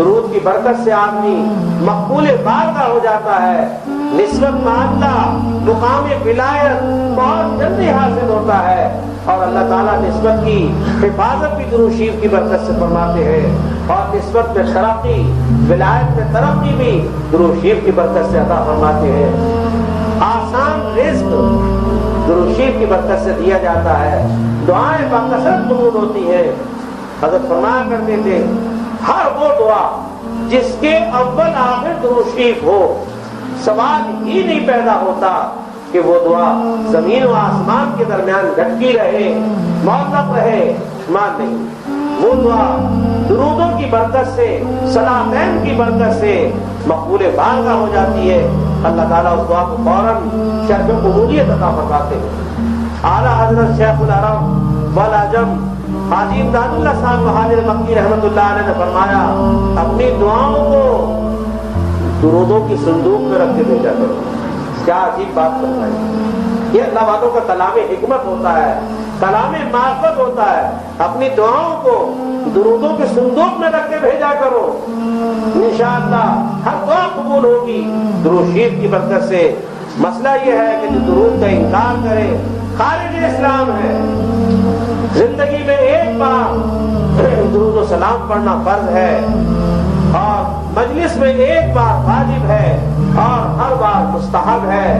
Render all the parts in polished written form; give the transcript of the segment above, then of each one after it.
درود کی برکت سے آدمی مقبول بارگاہ ہو جاتا ہے، نسبت معاملہ مقام ولایت بہت جلدی حاصل ہوتا ہے، اور اللہ تعالیٰ نسبت کی حفاظت بھی درود شریف کی برکت سے فرماتے ہیں، اور نسبت میں ترقی، ولایت میں ترقی بھی درود شریف کی برکت سے عطا فرماتے ہیں۔ آسان رزق درود شریف کی برکت سے دیا جاتا ہے، دعائیں بکثرت قبول ہوتی ہیں۔ حضرت فرمایا کرتے تھے ہر وہ دعا جس کے اول آخر درود شریف ہو، سوال ہی نہیں پیدا ہوتا کہ وہ دعا زمین و آسمان کے درمیان لٹکی رہے، معلق رہے، مان نہیں۔ وہ دعا درودوں کی برکت سے، صلاتین کی برکت سے مقبول بارگاہ ہو جاتی ہے۔ اللہ تعالیٰ اس دعا کو فوراً شرف قبولیت عطا فرماتے ہیں۔ اعلیٰ حضرت شیخ العرب والعجم حاجی امداد اللہ صاحب مہاجر مکی رحمۃ اللہ علیہ نے فرمایا اپنی دعاؤں کو درودوں کی صندوق میں رکھ کے بھیجا کرو۔ کیا عجیب بات فرمائی! یہ اللہ والوں کا کلام حکمت ہوتا ہے، کلام معرفت ہوتا ہے۔ اپنی دعاؤں کو درودوں کی صندوق میں رکھ کے بھیجا کرو، انشاءاللہ ہر دعا قبول ہوگی درود شریف کی برکت سے۔ مسئلہ یہ ہے کہ جو درود کا انکار کرے خارج اسلام ہے۔ زندگی میں ایک بار درود و سلام پڑھنا فرض ہے، اور مجلس میں ایک بار واجب ہے، اور ہر بار مستحب ہے۔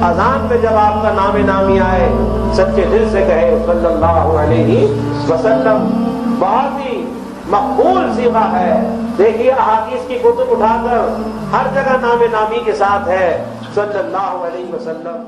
اذان میں جب آپ کا نام نامی آئے سچے دل سے کہے صلی اللہ علیہ وسلم، بہت ہی مقبول صیغہ ہے۔ دیکھیے احادیث کی کتب اٹھا کر ہر جگہ نام نامی کے ساتھ ہے صلی اللہ علیہ وسلم۔